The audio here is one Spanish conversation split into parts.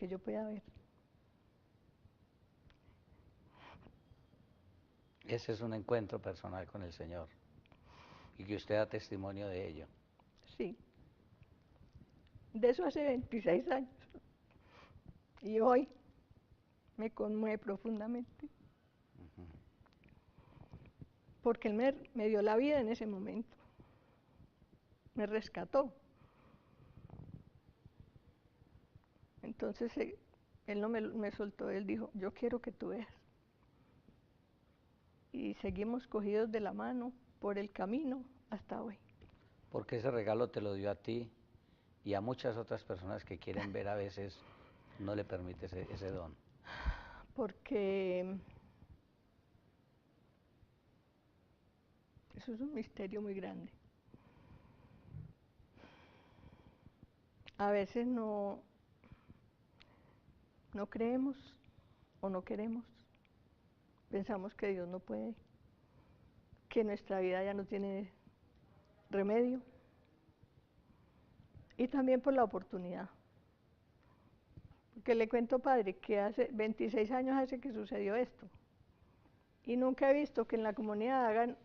que yo pueda ver. Ese es un encuentro personal con el Señor y que usted da testimonio de ello. Sí, de eso hace 26 años. Y hoy me conmueve profundamente. Porque Él me dio la vida en ese momento. Me rescató. Entonces Él no me soltó, Él dijo, yo quiero que tú veas. Y seguimos cogidos de la mano por el camino hasta hoy. Porque ese regalo te lo dio a ti y a muchas otras personas que quieren ver a veces no le permite ese don. Porque eso es un misterio muy grande. A veces no creemos o no queremos. Pensamos que Dios no puede, que nuestra vida ya no tiene remedio. Y también por la oportunidad. Porque le cuento, padre, que hace 26 años hace que sucedió esto. Y nunca he visto que en la comunidad hagan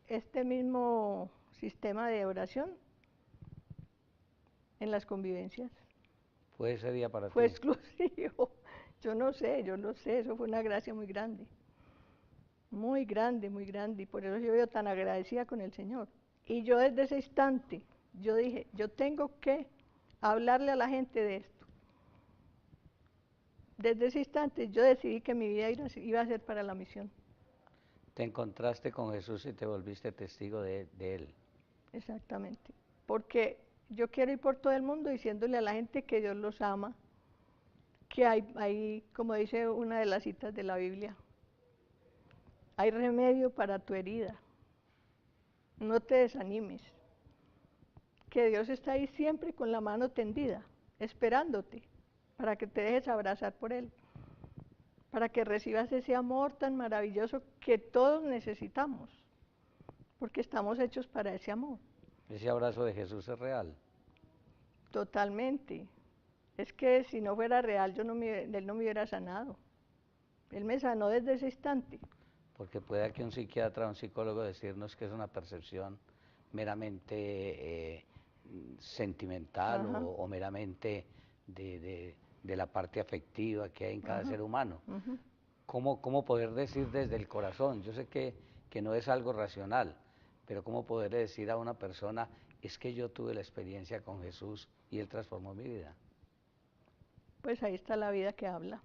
este mismo sistema de oración en las convivencias. ¿Fue ese día para Fue ti? exclusivo. Yo no sé, eso fue una gracia muy grande. Muy grande, muy grande. Y por eso yo vivo tan agradecida con el Señor. Y yo desde ese instante, yo dije, yo tengo que hablarle a la gente de esto. Desde ese instante yo decidí que mi vida iba a ser para la misión. Te encontraste con Jesús y te volviste testigo de Él. Exactamente. Porque yo quiero ir por todo el mundo diciéndole a la gente que Dios los ama, que hay, como dice una de las citas de la Biblia, hay remedio para tu herida. No te desanimes. Que Dios está ahí siempre con la mano tendida, esperándote, para que te dejes abrazar por Él, para que recibas ese amor tan maravilloso que todos necesitamos, porque estamos hechos para ese amor. Ese abrazo de Jesús es real. Totalmente. Es que si no fuera real, Él no me hubiera sanado. Él me sanó desde ese instante. Porque puede que un psiquiatra o un psicólogo decirnos que es una percepción meramente sentimental o meramente de la parte afectiva que hay en cada ser humano. ¿Cómo poder decir desde el corazón? Yo sé que no es algo racional, pero ¿cómo poder decir a una persona, es que yo tuve la experiencia con Jesús y Él transformó mi vida? Pues ahí está la vida que habla.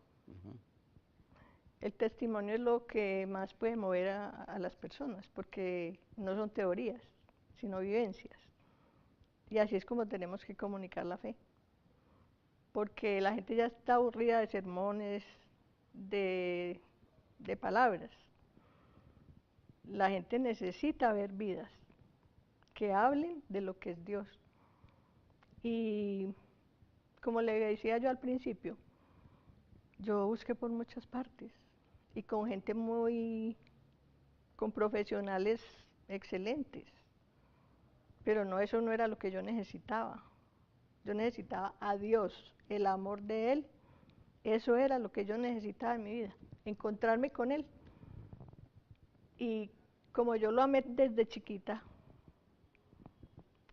El testimonio es lo que más puede mover a las personas, porque no son teorías, sino vivencias. Y así es como tenemos que comunicar la fe. Porque la gente ya está aburrida de sermones, de palabras. La gente necesita ver vidas que hablen de lo que es Dios. Y como le decía yo al principio, yo busqué por muchas partes y con gente con profesionales excelentes, pero no, eso no era lo que yo necesitaba. Yo necesitaba a Dios, el amor de Él, eso era lo que yo necesitaba en mi vida, encontrarme con Él. Y como yo lo amé desde chiquita,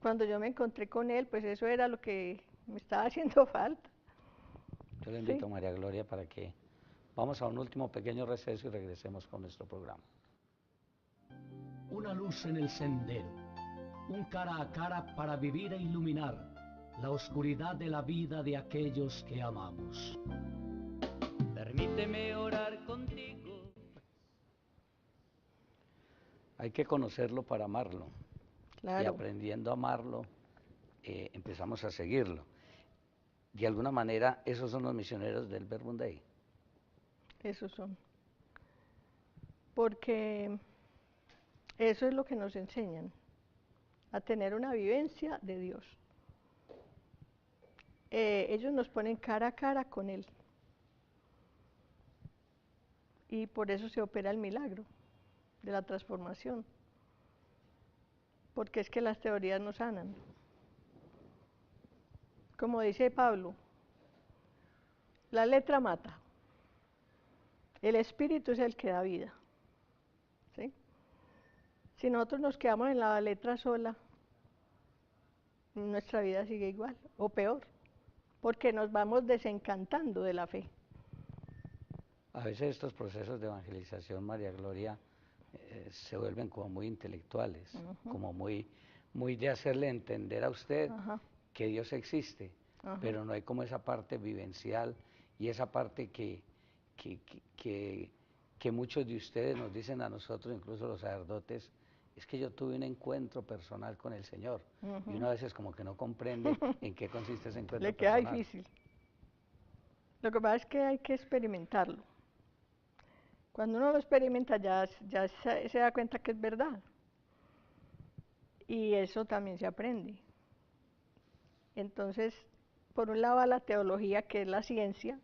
cuando yo me encontré con Él, pues eso era lo que me estaba haciendo falta. Yo le Sí. invito a María Gloria para que vamos a un último pequeño receso y regresemos con nuestro programa. Una luz en el sendero, un cara a cara para vivir e iluminar la oscuridad de la vida de aquellos que amamos. Permíteme orar contigo. Hay que conocerlo para amarlo. Claro. Y aprendiendo a amarlo, empezamos a seguirlo. De alguna manera, esos son los misioneros del Verbum Dei. Esos son. Porque eso es lo que nos enseñan, a tener una vivencia de Dios. Ellos nos ponen cara a cara con Él. Y por eso se opera el milagro de la transformación. Porque es que las teorías no sanan. Como dice Pablo, La letra mata. El espíritu es el que da vida. ¿Sí? Si nosotros nos quedamos en la letra sola, nuestra vida sigue igual o peor, porque nos vamos desencantando de la fe. A veces estos procesos de evangelización, María Gloria, se vuelven como muy intelectuales, como muy de hacerle entender a usted que Dios existe, pero no hay como esa parte vivencial y esa parte que muchos de ustedes nos dicen a nosotros, incluso los sacerdotes, es que yo tuve un encuentro personal con el Señor, y uno a veces como que no comprende en qué consiste ese encuentro Le queda personal. difícil. Lo que pasa es que hay que experimentarlo. Cuando uno lo experimenta ya se da cuenta que es verdad. Y eso también se aprende. Entonces, por un lado va la teología, que es la ciencia,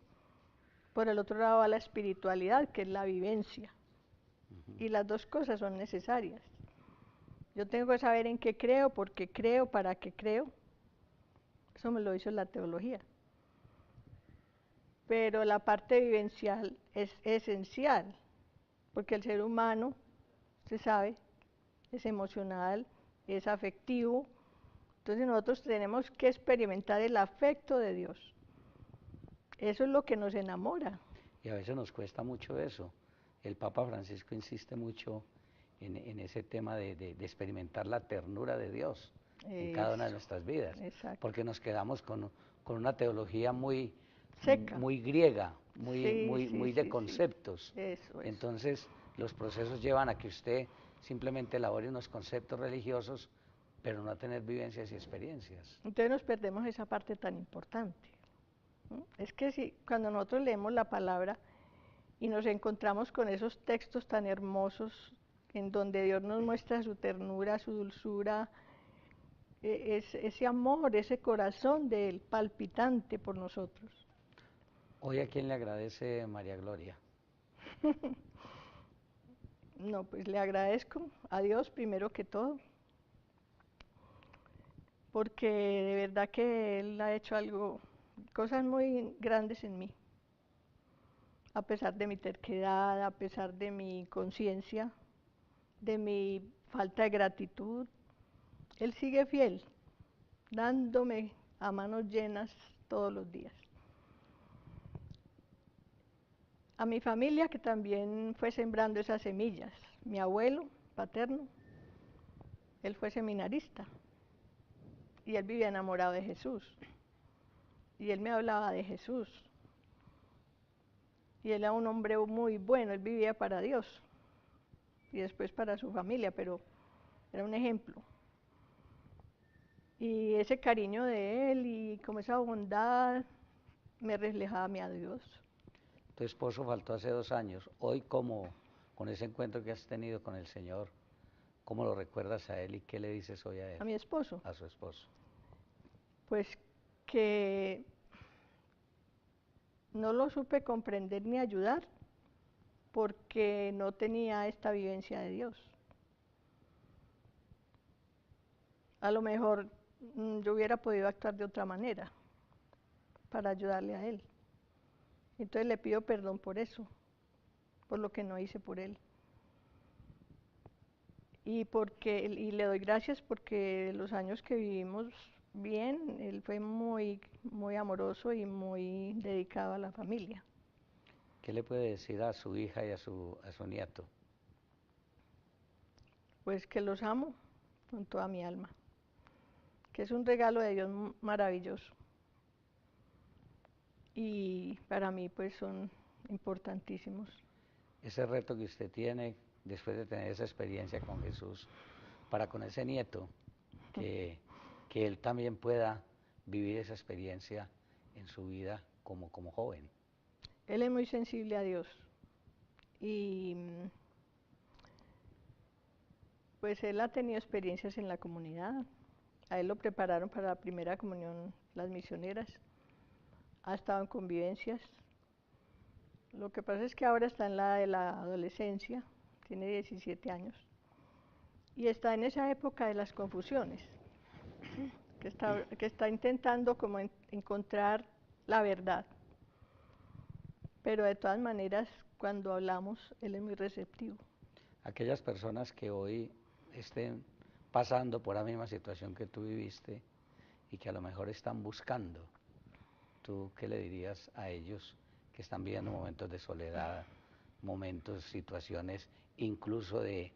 por el otro lado va la espiritualidad, que es la vivencia. Y las dos cosas son necesarias. Yo tengo que saber en qué creo, por qué creo, para qué creo. Eso me lo hizo la teología. Pero la parte vivencial es esencial, porque el ser humano, se sabe, es emocional, es afectivo. Entonces nosotros tenemos que experimentar el afecto de Dios. Eso es lo que nos enamora. Y a veces nos cuesta mucho eso. El Papa Francisco insiste mucho en ese tema de experimentar la ternura de Dios en cada una de nuestras vidas. Exacto. Porque nos quedamos con una teología muy Seca. muy griega, muy de sí, conceptos. sí. Eso. Entonces, los procesos llevan a que usted simplemente elabore unos conceptos religiosos, pero no a tener vivencias y experiencias. Entonces nos perdemos esa parte tan importante. Es que si cuando nosotros leemos la palabra y nos encontramos con esos textos tan hermosos en donde Dios nos muestra su ternura, su dulzura, ese amor, ese corazón de Él palpitante por nosotros. Hoy, ¿a quién le agradece María Gloria? No, pues le agradezco a Dios primero que todo, porque de verdad que Él ha hecho cosas muy grandes en mí, a pesar de mi terquedad, a pesar de mi conciencia, de mi falta de gratitud. Él sigue fiel, dándome a manos llenas todos los días. A mi familia, que también fue sembrando esas semillas. Mi abuelo paterno, él fue seminarista y él vivía enamorado de Jesús. Y él me hablaba de Jesús. Y él era un hombre muy bueno, él vivía para Dios y después para su familia, pero era un ejemplo. Y ese cariño de él y como esa bondad me reflejaba a mí a Dios. Tu esposo faltó hace 2 años. Hoy, ¿cómo, con ese encuentro que has tenido con el Señor, cómo lo recuerdas a él y qué le dices hoy a él? A mi esposo. A su esposo. Pues que no lo supe comprender ni ayudar porque no tenía esta vivencia de Dios. A lo mejor yo hubiera podido actuar de otra manera para ayudarle a él. Entonces le pido perdón por eso, por lo que no hice por él. Y le doy gracias porque los años que vivimos bien, él fue muy amoroso y muy dedicado a la familia. ¿Qué le puede decir a su hija y a su nieto? Pues que los amo con toda mi alma, que es un regalo de Dios maravilloso. Y para mí pues son importantísimos. Ese reto que usted tiene después de tener esa experiencia con Jesús, para con ese nieto, que él también pueda vivir esa experiencia en su vida como joven. Él es muy sensible a Dios y pues él ha tenido experiencias en la comunidad. A él lo prepararon para la primera comunión las misioneras. Ha estado en convivencias. Lo que pasa es que ahora está en la de la adolescencia, tiene 17 años, y está en esa época de las confusiones, que está intentando como encontrar la verdad. pero de todas maneras, cuando hablamos, él es muy receptivo. Aquellas personas que hoy estén pasando por la misma situación que tú viviste y que a lo mejor están buscando, ¿tú qué le dirías a ellos que están viviendo momentos de soledad, momentos, situaciones, incluso de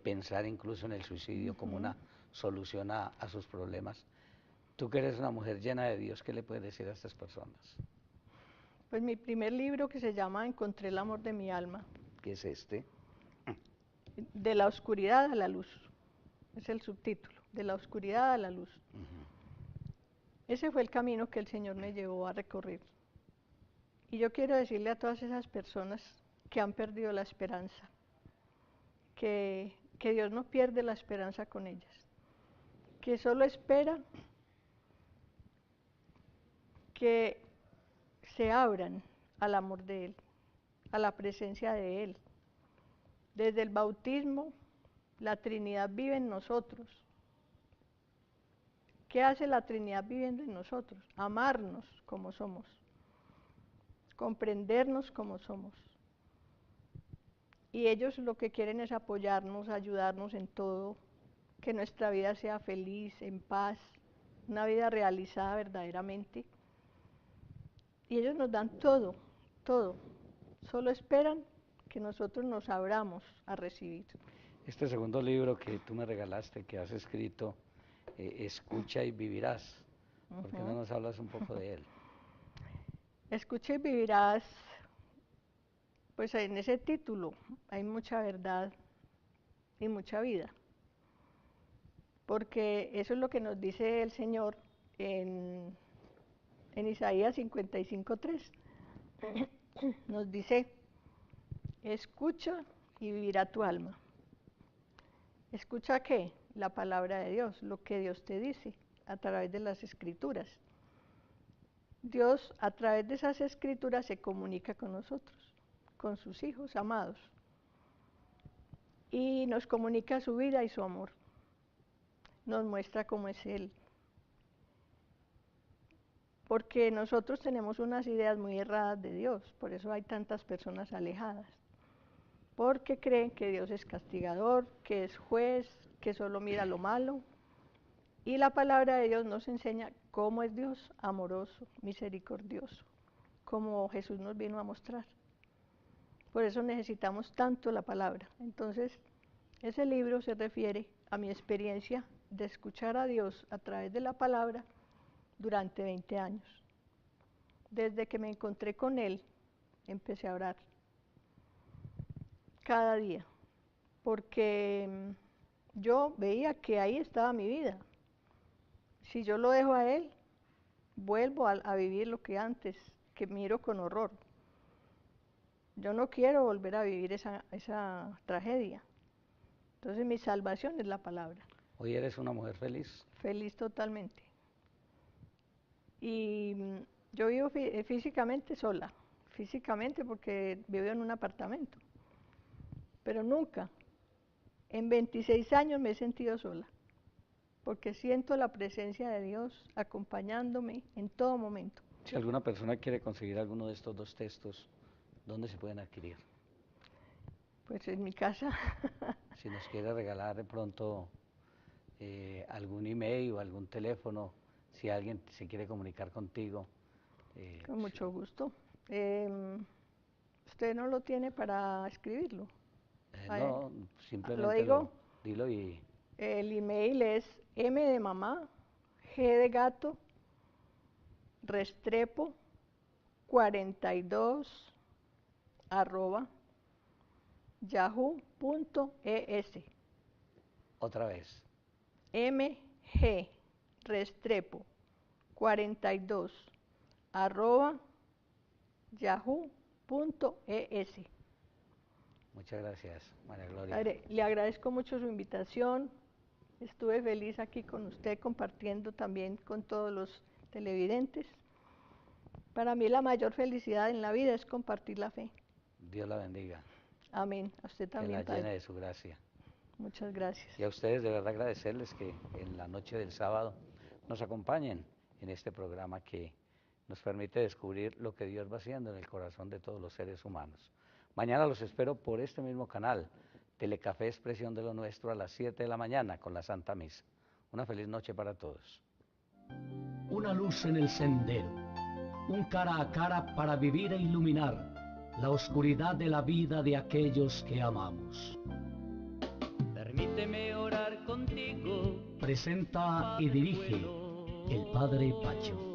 pensar incluso en el suicidio como una solución a sus problemas? Tú que eres una mujer llena de Dios, ¿qué le puedes decir a estas personas? Pues mi primer libro, que se llama Encontré el amor de mi alma, ¿Qué es este? de la oscuridad a la luz, es el subtítulo, de la oscuridad a la luz. Ese fue el camino que el Señor me llevó a recorrer. Y yo quiero decirle a todas esas personas que han perdido la esperanza, que Dios no pierde la esperanza con ellas, que solo espera que se abran al amor de Él, a la presencia de Él. Desde el bautismo, la Trinidad vive en nosotros. ¿Qué hace la Trinidad viviendo en nosotros? Amarnos como somos, comprendernos como somos. Y ellos lo que quieren es apoyarnos, ayudarnos en todo, que nuestra vida sea feliz, en paz, una vida realizada verdaderamente. Y ellos nos dan todo, todo. Solo esperan que nosotros nos abramos a recibir. Este segundo libro que tú me regalaste, que has escrito, Escucha y vivirás. ¿Por qué no nos hablas un poco de él? Escucha y vivirás, pues en ese título hay mucha verdad y mucha vida. Porque eso es lo que nos dice el Señor en Isaías 55:3. Nos dice, escucha y vivirá tu alma. ¿Escucha qué? La palabra de Dios, lo que Dios te dice a través de las escrituras. Dios a través de esas escrituras se comunica con nosotros, con sus hijos amados, y nos comunica su vida y su amor. Nos muestra cómo es Él. Porque nosotros tenemos unas ideas muy erradas de Dios, por eso hay tantas personas alejadas. Porque creen que Dios es castigador, que es juez, que solo mira lo malo. Y la palabra de Dios nos enseña cómo es Dios, amoroso, misericordioso, como Jesús nos vino a mostrar. Por eso necesitamos tanto la palabra. Entonces, ese libro se refiere a mi experiencia de escuchar a Dios a través de la palabra durante 20 años. Desde que me encontré con Él, empecé a orar cada día, porque yo veía que ahí estaba mi vida. Si yo lo dejo a Él, vuelvo a vivir lo que antes, que miro con horror. Yo no quiero volver a vivir esa tragedia. Entonces mi salvación es la palabra. ¿Hoy eres una mujer feliz? Feliz totalmente. Y yo vivo físicamente sola, físicamente porque vivo en un apartamento, pero nunca, en 26 años me he sentido sola, porque siento la presencia de Dios acompañándome en todo momento. Si alguna persona quiere conseguir alguno de estos dos textos, ¿dónde se pueden adquirir? Pues en mi casa. Si nos quiere regalar de pronto algún email o algún teléfono, si alguien se quiere comunicar contigo. Con mucho gusto. ¿Usted no lo tiene para escribirlo? No, ¿Lo simplemente digo? dilo y... El email es M de mamá, G de gato, Restrepo 42 @yahoo.es. Otra vez. MG Restrepo 42 @yahoo.es. Muchas gracias, María Gloria. Padre, le agradezco mucho su invitación. Estuve feliz aquí con usted, compartiendo también con todos los televidentes. Para mí la mayor felicidad en la vida es compartir la fe. Dios la bendiga. Amén. A usted también, que la llene Padre. de su gracia. Muchas gracias. Y a ustedes de verdad agradecerles que en la noche del sábado nos acompañen en este programa que nos permite descubrir lo que Dios va haciendo en el corazón de todos los seres humanos. Mañana los espero por este mismo canal, Telecafé Expresión de lo Nuestro, a las 7 de la mañana con la Santa Misa. Una feliz noche para todos. Una luz en el sendero, un cara a cara para vivir e iluminar la oscuridad de la vida de aquellos que amamos. Permíteme orar contigo. Presenta y dirige el Padre Pacho.